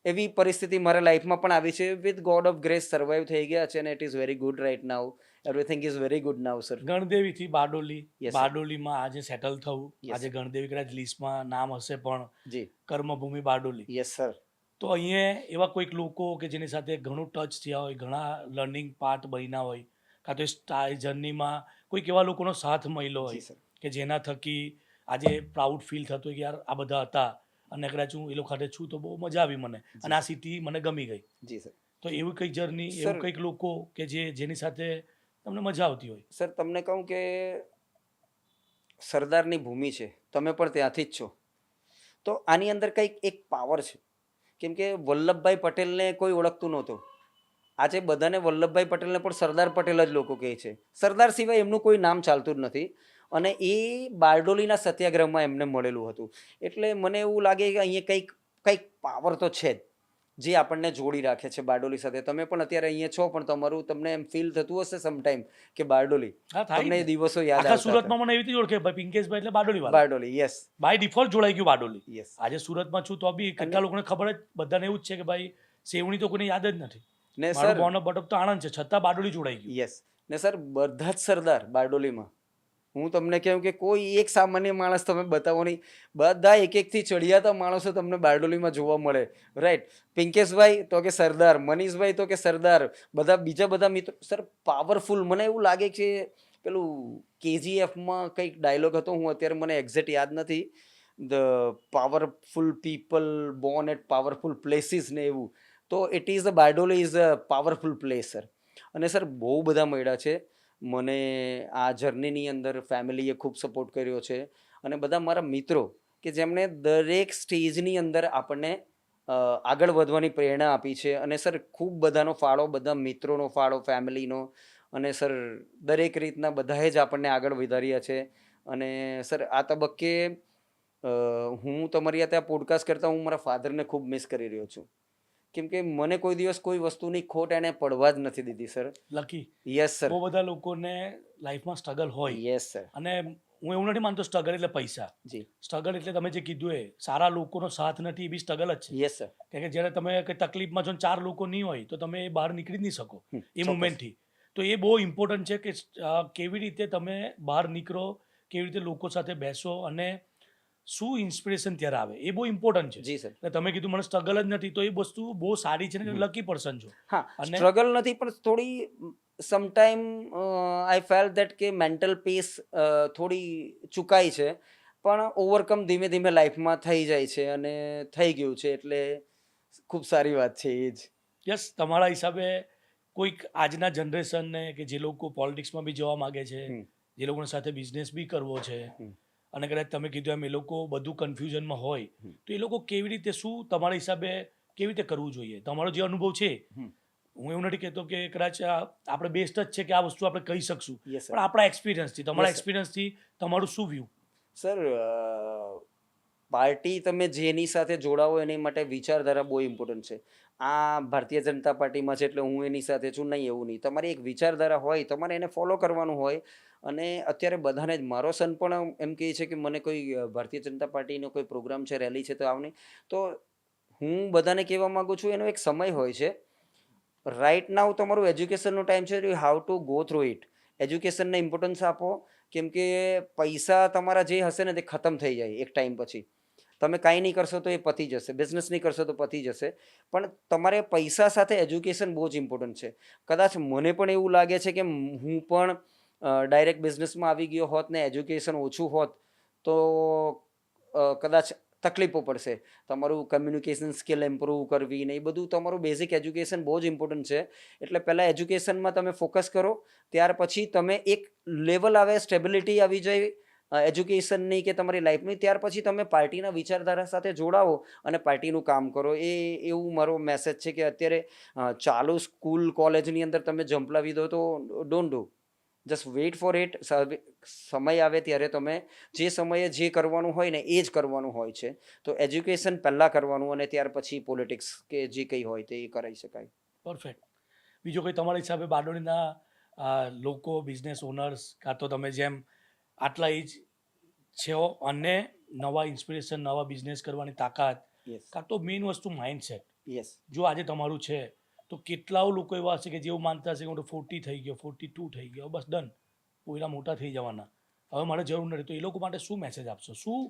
એવી પરિસ્થિતિ મારા લાઈફમાં પણ આવી છે. With God of grace survive થઈ ગયા છે અને it is very good right now. Everything is very good now sir. ગણદેવીથી બારડોલી, Yes, sir. બારડોલીમાં આજે સેટલ થવું, Yes. આજે ગણદેવી કદાચ લિસ્ટમાં નામ હશે પણ જી, કર્મભૂમિ બારડોલી. Yes sir. તો અહીંયા એવા કોઈક લોકો કે જેની સાથે ઘણું ટચ થયા હોય, ઘણા લર્નિંગ પાર્ટ બન્યા હોય, કાં તો એ જર્નીમાં કોઈક એવા લોકોનો સાથ મળ્યો જી હોય સર. કે જેના થકી આજે પ્રાઉડ ફીલ થતું હોય કે યાર આ બધા હતા અને કદાચ હું એ લોકો સાથે છું તો બહુ મજા આવી મને, અને આ સિટી મને ગમી ગઈ. જી સર. તો એવી કંઈક જર્ની, Sir. એવું કંઈક લોકો કે જેની સાથે તમને મજા આવતી હોય. સર તમને કહું કે સરદારની ભૂમિ છે, તમે પણ ત્યાંથી જ છો. તો આની અંદર કંઈક એક પાવર છે. કેમ કે વલ્લભભાઈ પટેલને કોઈ ઓળખતું નહોતું. આજે બધાને વલ્લભભાઈ પટેલને પણ સરદાર પટેલ જ લોકો કહે છે. સરદાર સિવાય એમનું કોઈ નામ ચાલતું જ નથી. અને એ બારડોલીના સત્યાગ્રહમાં એમને મળેલું હતું. એટલે મને એવું લાગે કે અહીંયા કંઈક પાવર તો છે જ, જે આપણને જોડી રાખે છે બારડોલી સાથે. તમે પણ અત્યારે અહીંયા છો, પણ તમને એમ ફીલ થતું હશે સમટાઈમ કે બારડોલી, હા, થાય તમને એ ને. દિવસો યાદ આખા આવતા હતા. સુરતમાં મને એવી રીતે ઓળખે ભાઈ પિંકેશભાઈ એટલે બારડોલી વાળા. બારડોલી, યસ બાય ડિફોલ્ટ જોડાઈ ગયું બારડોલી. યસ. આજે સુરતમાં છું તો બી કેટલા લોકોને ખબર જ, બધાને એવું જ છે કે ભાઈ સેવણી તો કોઈને યાદ જ નથી. ને મારું સર, બોર્ન ઓફ બર્થ તો આણંદ છે, છતાં બારડોલી જોડાઈ ગયું. યસ. ને સર, બધા જ સરદાર બારડોલીમાં. હું તમને કહું કે કોઈ એક સામાન્ય માણસ તમે બતાવો નહીં, બધા એક એકથી ચડિયાતા માણસો તમને બારડોલીમાં જોવા મળે. રાઈટ. પિંકેશભાઈ તો કે સરદાર, મનીષભાઈ તો કે સરદાર, બીજા મિત્રો સર પાવરફુલ. મને એવું લાગે કે પેલું KGFમાં કંઈક ડાયલોગ હતો, હું અત્યારે મને એક્ઝેક્ટ યાદ નથી, the powerful people born at powerful places ને એવું. તો it is the Bardoli is a powerful place sir. અને સર બહુ બધા મળ્યા છે મને આ જર્નીની અંદર. ફેમિલીએ ખૂબ સપોર્ટ કર્યો છે, અને બધા મારા મિત્રો કે જેમણે દરેક સ્ટેજની અંદર આપણને આગળ વધવાની પ્રેરણા આપી છે. અને સર ખૂબ બધાનો ફાળો, બધા મિત્રોનો ફાળો, ફેમિલીનો, અને સર દરેક રીતના બધાએ જ આપણને આગળ વધાર્યા છે. અને સર આ તબક્કે હું તમારી આ ત્યાં પોડકાસ્ટ કરતા હું મારા ફાધરને ખૂબ મિસ કરી રહ્યો છું. કેમ કે મને કોઈ દિવસ કોઈ વસ્તુની ખોટ એને પડવા જ નથી દીધી સર. લકી. Yes sir. બહુ બધા લોકોને લાઈફમાં સ્ટ્રગલ હોય, યસ સર. અને હું એવું નથી માનતો સ્ટ્રગલ એટલે પૈસા. જી. સ્ટ્રગલ એટલે તમે જે કીધું એ સારા લોકોનો સાથ નથી, એ બી સ્ટ્રગલ જ છે. Yes sir. કારણ કે જ્યારે તમે કંઈ તકલીફમાં છો ને 4 લોકો નહીં હોય તો તમે બહાર નીકળી જ નહીં શકો એ ચોક્કસ. મુમેન્ટથી. તો એ બહુ ઇમ્પોર્ટન્ટ છે કે કેવી રીતે તમે બહાર નીકળો, કેવી રીતે લોકો સાથે બેસો, અને શું ઇન્સ્પિરેશન ત્યારે આવે, એ બહુ ઇમ્પોર્ટન્ટ છે. જી સર. એટલે તમે કીધું મને સ્ટ્રગલ જ નથી, તો એ વસ્તુ બહુ સારી છે ને, લકી પર્સન છો. હા, અને સ્ટ્રગલ નથી, પણ થોડી સમટાઈમ આઈ ફેલ દેટ કે મેન્ટલ પીસ થોડી ચુકાઈ છે, પણ ઓવરકમ ધીમે ધીમે લાઈફમાં થઈ જાય છે, અને થઈ ગયું છે, એટલે ખૂબ સારી વાત છે એ જ. યસ, તમારા હિસાબે કોઈક આજના જનરેશનને કે જે લોકો પોલિટિક્સમાં બી જવા માગે છે, જે લોકોની સાથે બિઝનેસ બી કરવો છે, અને કદાચ તમે કીધું એમ એ લોકો બધું કન્ફ્યુઝનમાં હોય, તો એ લોકો કેવી રીતે, શું તમારા હિસાબે કેવી રીતે કરવું જોઈએ? તમારો જે અનુભવ છે, હું એવું નથી કહેતો કે કદાચ આપણે બેસ્ટ જ છે કે આ વસ્તુ આપણે કહી શકશું, યસ સર. પણ આપણા એક્સપિરિયન્સથી, તમારા Yes, sir. એક્સપિરિયન્સથી તમારું શું વ્યૂ? સર, પાર્ટી તમે જેની સાથે જોડાવો એની માટે વિચારધારા બહુ ઇમ્પોર્ટન્ટ છે. આ ભારતીય જનતા પાર્ટીમાં છે એટલે હું એની સાથે છું, નહીં એવું નહીં. તમારી એક વિચારધારા હોય, તમારે એને ફોલો કરવાનું હોય. અને અત્યારે બધાને જ, મારો સન પણ એમ કહે છે કે મને કોઈ ભારતીય જનતા પાર્ટીનો કોઈ પ્રોગ્રામ છે, રેલી છે તો આવની. તો હું બધાને કહેવા માગું છું, એનો એક સમય હોય છે. રાઈટ નાઉ તમારું એજ્યુકેશનનો ટાઈમ છે, you have to go through it. એજ્યુકેશનને ઇમ્પોર્ટન્સ આપો, કેમ કે પૈસા તમારા જે હશે ને તે ખતમ થઈ જાય એક ટાઈમ પછી. તમે કાંઈ નહીં કરશો તો એ પતી જશે, બિઝનેસ નહીં કરશો તો પતી જશે, પણ તમારે પૈસા સાથે એજ્યુકેશન બહુ જ ઇમ્પોર્ટન્ટ છે. કદાચ મને પણ એવું લાગે છે કે હું પણ ડાયરેક્ટ બિઝનેસમાં આવી ગયો હોત ને એજ્યુકેશન ઓછું હોત તો કદાચ તકલીફો પડશે. તમારું કમ્યુનિકેશન સ્કિલ ઇમ્પ્રૂવ કરવી ને એ બધું તમારું બેઝિક એજ્યુકેશન બહુ જ ઇમ્પોર્ટન્ટ છે. એટલે પહેલાં એજ્યુકેશનમાં તમે ફોકસ કરો, ત્યાર પછી તમે એક લેવલ આવે, સ્ટેબિલિટી આવી જાય એજ્યુકેશનની કે તમારી લાઈફની, ત્યાર પછી તમે પાર્ટીના વિચારધારા સાથે જોડાવો અને પાર્ટીનું કામ કરો. એવું મારો મેસેજ છે કે અત્યારે ચાલુ સ્કૂલ કોલેજની અંદર તમે ઝંપલાવી દો તો don't do. Just weight four it. સમય આવે ત્યારે તમે જે સમયે જે કરવાનું હોય ને એ જ કરવાનું હોય છે. તો એજ્યુકેશન પહેલાં કરવાનું અને ત્યાર પછી પોલિટિક્સ કે જે કંઈ હોય તે કરાવી શકાય. પરફેક્ટ. બીજો કોઈ તમારા હિસાબે બારડોલીના લોકો, બિઝનેસ ઓનર્સ, કાં તો તમે જેમ આટલા એજ છો અને નવા ઇન્સ્પિરેશન, નવા બિઝનેસ કરવાની તાકાત, યસ કાં તો મેઇન વસ્તુ માઇન્ડસેટ. યસ જો આજે તમારું છે તો કેટલાઓ લોકો એવા હશે કે જેવું માનતા હશે કે હું તો 40 થઈ ગયો, 42 થઈ ગયો, બસ ડન, કોઈના મોટા થઈ જવાના, હવે મારે જરૂર નથી. તો એ લોકો માટે શું મેસેજ આપશો? શું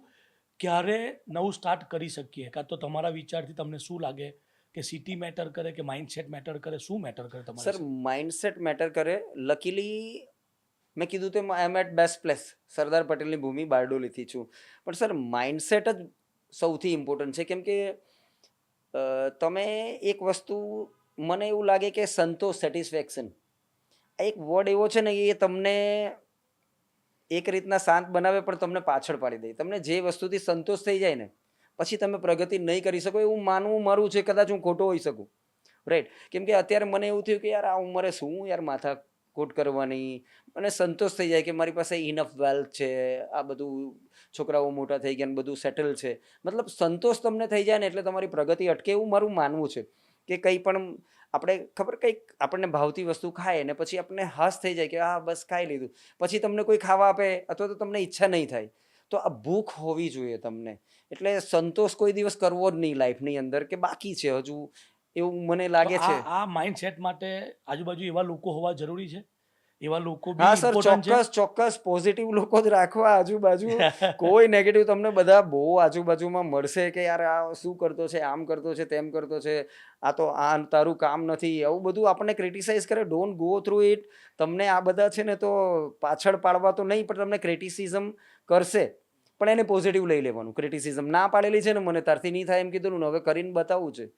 ક્યારે નવું સ્ટાર્ટ કરી શકીએ? કાં તો તમારા વિચારથી તમને શું લાગે કે સિટી મેટર કરે કે માઇન્ડસેટ મેટર કરે? શું મેટર કરે તમારા સર, માઇન્ડસેટ મેટર કરે. લકીલી મેં કીધું તેમ આઈ એમ એટ બેસ્ટ પ્લેસ. સરદાર પટેલની ભૂમિ બારડોલીથી છું. પણ સર, માઇન્ડસેટ જ સૌથી ઇમ્પોર્ટન્ટ છે. કેમ કે તમે એક વસ્તુ, મને એવું લાગે કે સંતોષ, સેટિસ્ફેક્શન, આ એક વર્ડ એવો છે ને એ તમને એક રીતના શાંત બનાવે પણ તમને પાછળ પાડી દે. તમને જે વસ્તુથી સંતોષ થઈ જાય ને પછી તમે પ્રગતિ નહીં કરી શકો, એવું માનવું મારું છે. કદાચ હું ખોટો હોઈ શકું, રાઈટ. કેમ કે અત્યારે મને એવું થયું કે યાર આ ઉંમરે શું યાર માથા કોટ કરવાની, મને સંતોષ થઈ જાય કે મારી પાસે ઇનફ વેલ્થ છે, આ બધું છોકરાઓ મોટા થઈ ગયા ને બધું સેટલ છે. મતલબ સંતોષ તમને થઈ જાય ને એટલે તમારી પ્રગતિ અટકે, એવું મારું માનવું છે. કે કંઈ પણ આપણે ખબર, કંઈક આપણને ભાવતી વસ્તુ ખાય ને પછી આપણને હાશ થઈ જાય કે હા બસ ખાઈ લીધું, પછી તમને કોઈ ખાવા આપે અથવા તો તમને ઈચ્છા નહીં થાય. તો આ ભૂખ હોવી જોઈએ તમને. એટલે સંતોષ કોઈ દિવસ કરવો જ નહીં લાઈફની અંદર, કે બાકી છે હજુ, એવું મને લાગે છે. આ માઇન્ડસેટ માટે આજુબાજુ એવા લોકો હોવા જરૂરી છે? એવા લોકો હા બી સર, ઇમ્પોર્ટન્ટ છે? ચોક્કસ પોઝિટિવ લોકો જ રાખવા આજુબાજુ. કોઈ નેગેટિવ તમને બધા બહુ આજુબાજુમાં મળશે કે યાર આ શું કરતો છે, આમ કરતો છે, તેમ કરતો છે, આ તો આ તારું કામ નથી, આવું બધું આપણને ક્રિટિસાઇઝ કરે. Don't go through it. તમને આ બધા છે ને તો પાછળ પાડવા તો નહીં, પણ તમને ક્રિટિસિઝમ કરશે પણ એને પોઝિટિવ લઈ લેવાનું. ક્રિટિસિઝમ ના પાડેલી છે ને મને, તારથી નહીં થાય એમ કીધું ને, હવે કરીને બતાવવું છે,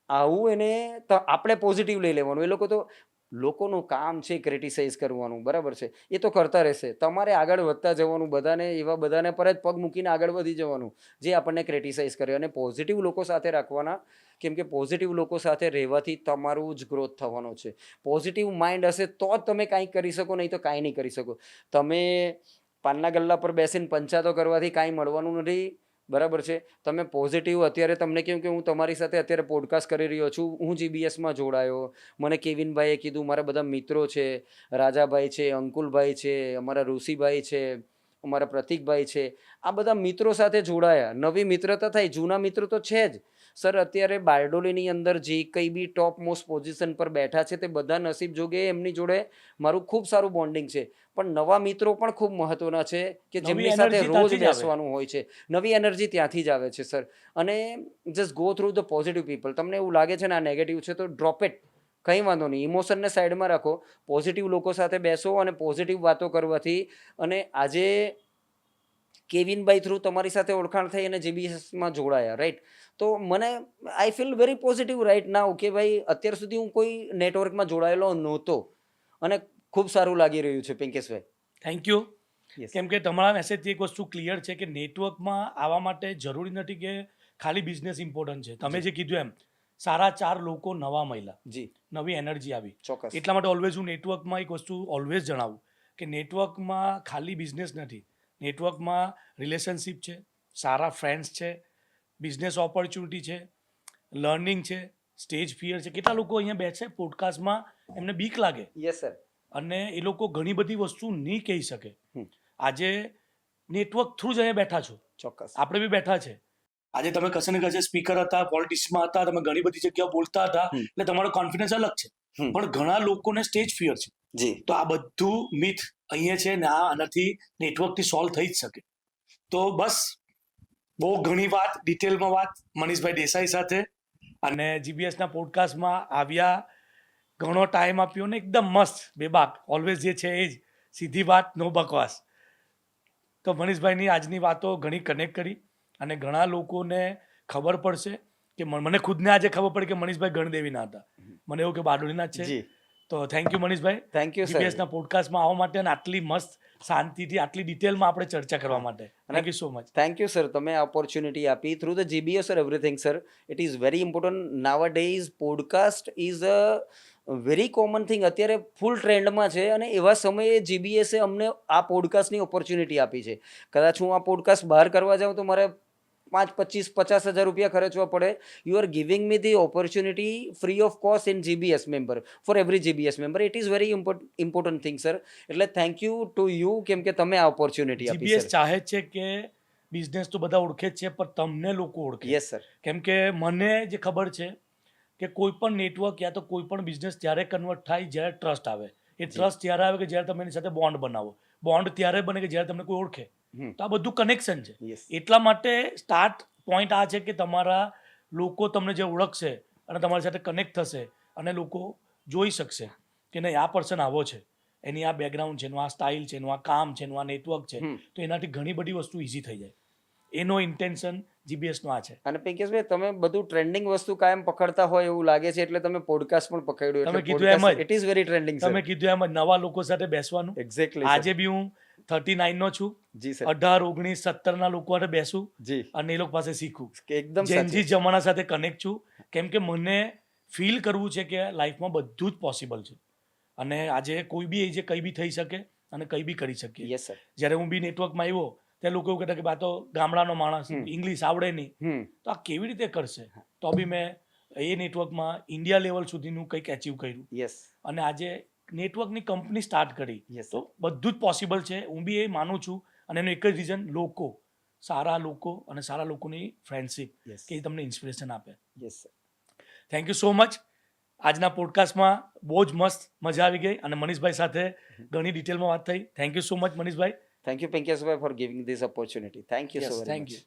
આવું એને આપણે પોઝિટિવ લઈ લેવાનું. એ લોકો તો, લોકોનું કામ છે ક્રિટિસાઇઝ કરવાનું, બરાબર છે, એ તો કરતા રહેશે. તમારે આગળ વધતા જવાનું, બધાને એવા બધાને પર જ પગ મૂકીને આગળ વધી જવાનું જે આપણને ક્રિટિસાઇઝ કરે, અને પોઝિટિવ લોકો સાથે રાખવાના. કેમ કે પોઝિટિવ લોકો સાથે રહેવાથી તમારું જ ગ્રોથ થવાનો છે. પોઝિટિવ માઇન્ડ હશે તો જ તમે કાંઈ કરી શકો, નહીં તો કાંઈ નહીં કરી શકો. તમે પાનના ગલ્લા પર બેસીને પંચાતો કરવાથી કાંઈ મળવાનું નથી, બરાબર છે. તમે પોઝિટિવ, અત્યારે તમને કેમ કે હું તમારી સાથે અત્યારે પોડકાસ્ટ કરી રહ્યો છું, હું જીબીએસમાં જોડાયો, મને કેવિનભાઈએ કીધું, મારા બધા મિત્રો છે, રાજાભાઈ છે, અંકુલભાઈ છે, અમારા ઋષિભાઈ છે, અમારા પ્રતિકભાઈ છે, આ બધા મિત્રો સાથે જોડાયા, નવી મિત્રતા થઈ. જૂના મિત્રો તો છે જ સર. અત્યારે બારડોલીની અંદર જે કંઈ બી ટોપ મોસ્ટ પોઝિશન પર બેઠા છે તે બધા નસીબ જોગે એમની જોડે મારું ખૂબ સારું બોન્ડિંગ છે. પણ નવા મિત્રો પણ ખૂબ મહત્વના છે કે જેમની સાથે રોજ બેસવાનું હોય છે. નવી એનર્જી ત્યાંથી જ આવે છે સર. અને just go through the positive people. તમને એવું લાગે છે ને આ નેગેટિવ છે તો ડ્રોપ ઇટ, કંઈ વાંધો નહીં. ઇમોશનને સાઈડમાં રાખો, પોઝિટિવ લોકો સાથે બેસો અને પોઝિટિવ વાતો કરવાથી. અને આજે કેવિનભાઈ થ્રુ તમારી સાથે ઓળખાણ થઈ અને જીબીએસમાં જોડાયા, રાઈટ. તો મને I feel very positive right now કે ભાઈ અત્યાર સુધી હું કોઈ નેટવર્કમાં જોડાયેલો નહોતો અને ખૂબ સારું લાગી રહ્યું છે પિંકેશભાઈ. Thank you. Yes. કેમ કે તમારા મેસેજથી એક વસ્તુ ક્લિયર છે કે નેટવર્કમાં આવવા માટે જરૂરી નથી કે ખાલી બિઝનેસ ઇમ્પોર્ટન્ટ છે. તમે જે કીધું એમ, સારા 4 લોકો નવા મળ્યા, જી નવી એનર્જી આવી. ચોક્કસ. એટલા માટે ઓલવેઝ હું નેટવર્કમાં એક વસ્તુ ઓલવેઝ જણાવું કે નેટવર્કમાં ખાલી બિઝનેસ નથી, નેટવર્કમાં રિલેશનશિપ છે, સારા ફ્રેન્ડ્સ છે, બિઝનેસ ઓપોર્ચ્યુનિટી છે, લર્નિંગ છે, સ્ટેજ ફિયર છે. કેટલા લોકો અહીંયા બેસે પોડકાસ્ટમાં, એમને બીક લાગે યસ સર. અને એ લોકો ઘણી બધી વસ્તુ નહીં કહી શકે. હમ. આજે નેટવર્ક થ્રુ જ અહીંયા બેઠા છો, ચોક્કસ. આપણે બી બેઠા છે. આજે તમે કશે ને કશે સ્પીકર હતા, પોલિટિક્સમાં હતા, તમે ઘણી બધી જગ્યાઓ બોલતા હતા, એટલે તમારો કોન્ફિડન્સ અલગ છે. પણ ઘણા લોકોને સ્ટેજ ફિયર છે. જી તો આ બધું મિથ અહીંયા છે ને આ આનાથી નેટવર્કથી સોલ્વ થઈ જ શકે. તો બસ બહુ ઘણી વાત, ડિટેલમાં વાત મનીષભાઈ દેસાઈ સાથે, અને જીબીએસના પોડકાસ્ટમાં આવ્યા, ઘણો ટાઈમ આપ્યો ને એકદમ મસ્ત બેબાક, ઓલવેઝ જે છે એ જ સીધી વાત, નો બકવાસ. તો મનીષભાઈની આજની વાતો ઘણી કનેક્ટ કરી અને ઘણા લોકોને ખબર પડશે કે મને ખુદને આજે ખબર પડી કે મનીષભાઈ ગણદેવીના હતા. મને એવું કે બારડોલીના જ છે. જી તો thank you Manishbhai, thank you GBS sir. ના પોડકાસ્ટમાં આવવા માટે અને આટલી મસ્ત શાંતિથી આટલી ડિટેલમાં આપણે ચર્ચા કરવા માટે. Thank you so much. Thank you sir, તમે આ ઓપોર્ચ્યુનિટી આપી through the GBS sir everything sir. It is very important now days. Podcast is a very common thing, અત્યારે ફૂલ ટ્રેન્ડમાં છે અને એવા સમયે જીબીએસે અમને આ પોડકાસ્ટની ઓપોર્ચ્યુનિટી આપી છે. કદાચ હું આ પોડકાસ્ટ બહાર કરવા જાઉં તો મારે 5, 25, 50,000 રૂપિયા ખર્ચવા પડે. You are giving me the opportunity free of cost in GBS member for every GBS member. It is very important thing sir. એટલે થેન્ક યુ ટુ યુ, કેમ કે તમે આ ઓપોર્ચ્યુનિટી આપી જીબીએસ સર. ચાહે છે કે બિઝનેસ તો બધા ઓળખે જ છે, પણ તમને લોકો ઓળખે. Yes sir. કેમ કે મને જે ખબર છે કે કોઈ પણ નેટવર્ક યા તો કોઈ પણ બિઝનેસ ત્યારે કન્વર્ટ થાય જ્યારે ટ્રસ્ટ આવે. એ ટ્રસ્ટ ત્યારે આવે કે જ્યારે તમે એની સાથે બોન્ડ બનાવો. બોન્ડ ત્યારે બને કે જ્યારે તમને કોઈ ઓળખે. તો આ બધું કનેક્શન છે. યસ. એટલા માટે સ્ટાર્ટ પોઈન્ટ આ છે કે તમારા લોકો તમને જે ઓળખશે અને તમારી સાથે કનેક્ટ થશે અને લોકો જોઈ શકશે કે નહીં આ પર્સન આવો છે, એની આ બેકગ્રાઉન્ડ છે, એનું આ સ્ટાઇલ છે, એનું આ કામ છે, એનું આ નેટવર્ક છે. તો એનાથી ઘણી બધી વસ્તુ ઇઝી થઈ જાય. એનો ઇન્ટેન્શન જીબીએસનો આ છે. અને પિંકેશભાઈ, તમે બધું ટ્રેન્ડિંગ વસ્તુ કાયમ પકડતા હોય એવું લાગે છે, એટલે તમે પોડકાસ્ટ પણ પકડ્યું. તમે એટલે કીધું એમ જ. It is very trending sir. તમે કીધું એમ જ નવા લોકો સાથે બેસવાનું. એક્ઝેક્ટલી આજે બી હું 39 નો છું. જી સર. 18, 19, 17 ના લોકો સાથે બેસું જી અને એ લોકો પાસે શીખું. એકદમ જેનજી સાચું. જમાના સાથે કનેક્ટ છું. કેમ કે મને ફીલ કરવું છે કે લાઈફમાં બધું જ પોસિબલ છે અને આજે કોઈ બી એજે કંઈ બી થઈ શકે અને કંઈ બી કરી શકીએ. Yes sir. જ્યારે હું બી નેટવર્કમાં આવ્યો ત્યારે લોકો એવું કહેતા કે આ તો ગામડાનો માણસ, ઇંગ્લિશ આવડે નહીં, તો આ કેવી રીતે કરશે? તો બી મેં એ નેટવર્કમાં ઇન્ડિયા લેવલ સુધીનું કંઈક એચીવ કર્યું યસ. અને આજે નેટવર્કની કંપની સ્ટાર્ટ કરી. Yes, તો બધું જ પોસિબલ છે. હું બી એ માનું છું અને એનું એક જ રીઝન લોકો, સારા લોકો અને સારા લોકોની ફ્રેન્ડશિપ યસ. કે એ તમને ઇન્સ્પિરેશન આપે. Yes sir. Thank you so much. આજના પોડકાસ્ટમાં બહુ જ મસ્ત મજા આવી ગઈ અને મનીષભાઈ સાથે ઘણી ડિટેલમાં વાત થઈ. થેન્ક યુ સો મચ મનીષભાઈ. થેન્ક યુ પિંકેશભાઈ for giving this opportunity. Thank you so yes, very thank much. You.